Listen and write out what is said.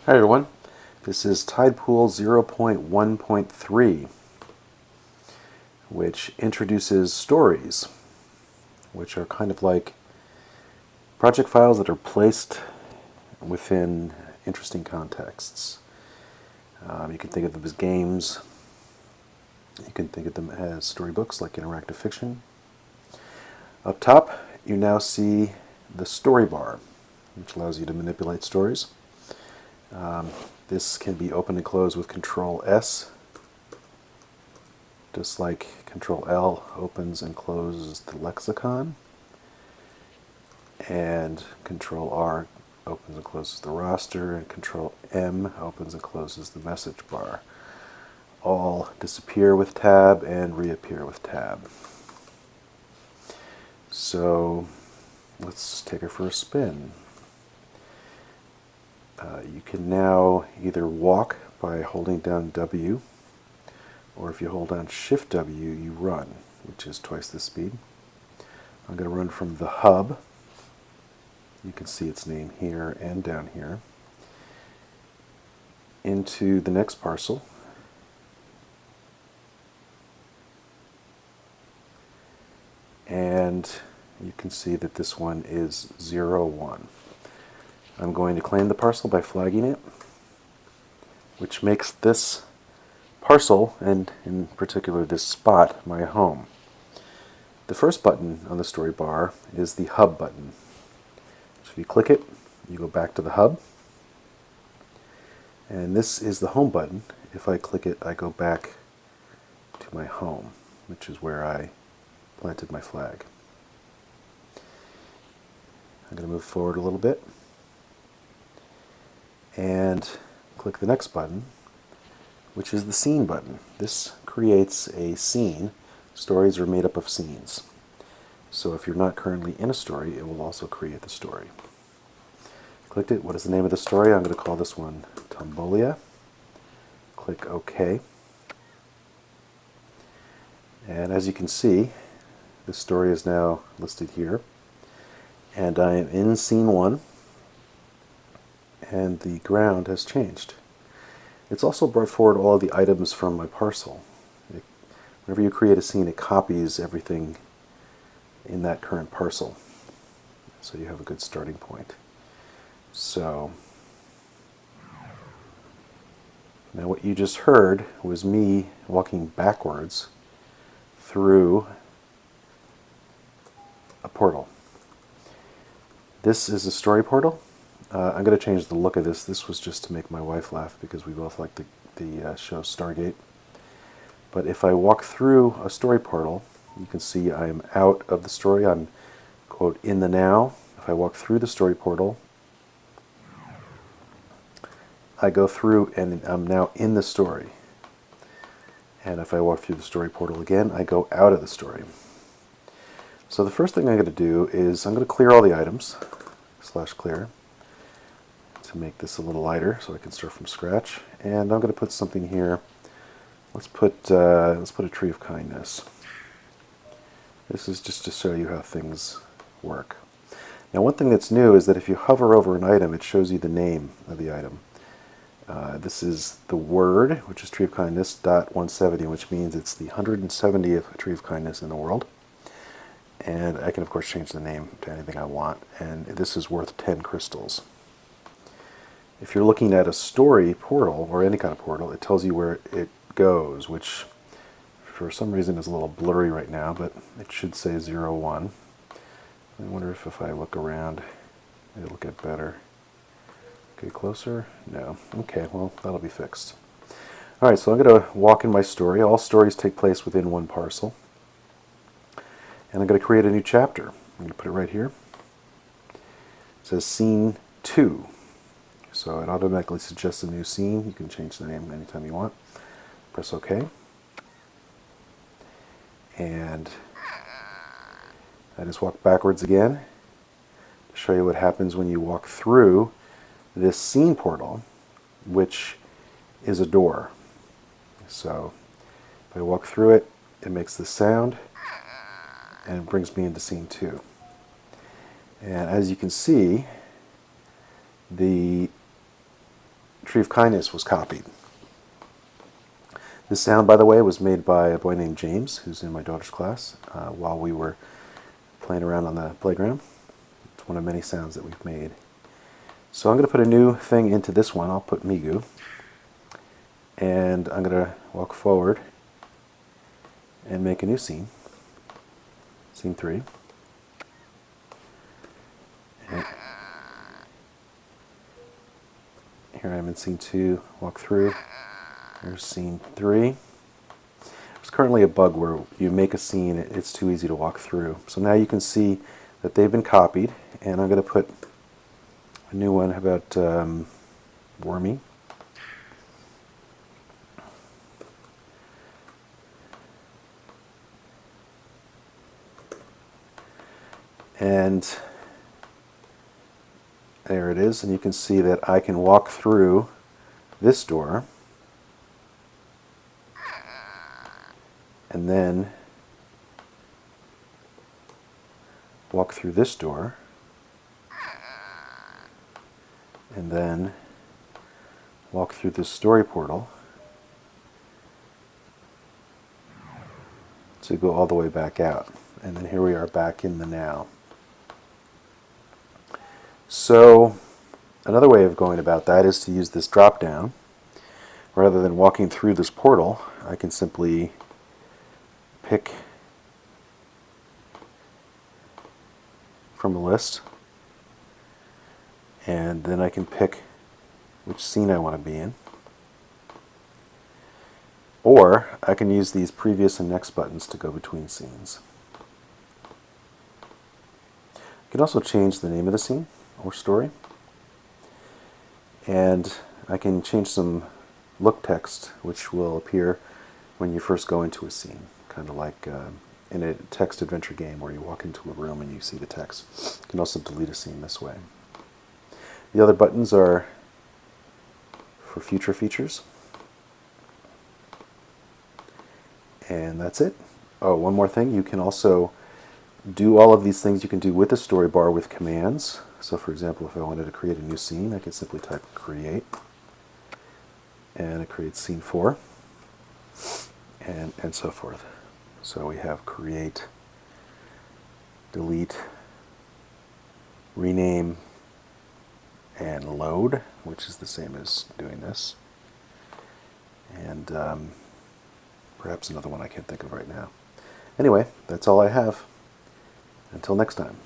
Hi everyone, this is Tidepool 0.1.3, which introduces stories, which are kind of like project files that are placed within interesting contexts. You can think of them as games, you can think of them as storybooks like interactive fiction. Up top, you now see the story bar, which allows you to manipulate stories. This can be opened and closed with Control S, just like Control L opens and closes the lexicon, and Control R opens and closes the roster, and Control M opens and closes the message bar. All disappear with Tab and reappear with Tab. So let's take it for a spin. You can now either walk by holding down W, or if you hold down Shift W, you run, which is twice the speed. I'm going to run from the hub. You can see its name here and down here, into the next parcel. And you can see that this one is 01. I'm going to claim the parcel by flagging it, which makes this parcel, and in particular this spot, my home. The first button on the story bar is the hub button. So if you click it, you go back to the hub. And this is the home button. If I click it, I go back to my home, which is where I planted my flag. I'm going to move forward a little bit and click the next button, which is the scene button. This creates a scene. Stories are made up of scenes. So if you're not currently in a story, it will also create the story. Clicked it. What is the name of the story? I'm going to call this one Tombolia. Click OK. And as you can see, the story is now listed here. And I am in scene 1. And the ground has changed. It's also brought forward all of the items from my parcel. Whenever you create a scene, it copies everything in that current parcel. So you have a good starting point. So now what you just heard was me walking backwards through a portal. This is a story portal. I'm going to change the look of this. This was just to make my wife laugh because we both like the show Stargate. But if I walk through a story portal, you can see I am out of the story. I'm, quote, in the now. If I walk through the story portal, I go through and I'm now in the story. And if I walk through the story portal again, I go out of the story. So the first thing I'm going to do is I'm going to clear all the items, /clear, to make this a little lighter so I can start from scratch. And I'm going to put something here. Let's put a tree of kindness. This is just to show you how things work. Now one thing that's new is that if you hover over an item, it shows you the name of the item. This is the word, which is tree of kindness, .170, which means it's the 170th tree of kindness in the world. And I can of course change the name to anything I want, and this is worth 10 crystals. If you're looking at a story portal, or any kind of portal, it tells you where it goes, which for some reason is a little blurry right now, but it should say 01. I wonder if I look around, it'll get better. Okay, closer? No. Okay, well, that'll be fixed. Alright, so I'm going to walk in my story. All stories take place within one parcel. And I'm going to create a new chapter. I'm going to put it right here. It says Scene 2. So it automatically suggests a new scene. You can change the name anytime you want. Press OK. And I just walk backwards again to show you what happens when you walk through this scene portal, which is a door. So if I walk through it, it makes this sound and brings me into scene 2. And as you can see, the Tree of Kindness was copied. This sound, by the way, was made by a boy named James, who's in my daughter's class, while we were playing around on the playground. It's one of many sounds that we've made. So I'm going to put a new thing into this one. I'll put Migu. And I'm going to walk forward and make a new scene. Scene 3. And here I am in scene 2. Walk through. Here's scene 3. There's currently a bug where you make a scene, it's too easy to walk through. So now you can see that they've been copied, and I'm going to put a new one. How about Wormy? And there it is, and you can see that I can walk through this door and then walk through this door and then walk through this story portal to go all the way back out. And then here we are back in the now. So another way of going about that is to use this drop down. Rather than walking through this portal, I can simply pick from a list, and then I can pick which scene I want to be in. Or I can use these previous and next buttons to go between scenes. I can also change the name of the scene or story, and I can change some look text which will appear when you first go into a scene, kind of like in a text adventure game where you walk into a room and you see the text. You can also delete a scene this way. The other buttons are for future features, and that's it. Oh, one more thing, you can also do all of these things you can do with the story bar with commands. So for example, if I wanted to create a new scene, I could simply type create, and it creates scene 4, and so forth. So we have create, delete, rename, and load, which is the same as doing this. And perhaps another one I can't think of right now. Anyway, that's all I have. Until next time.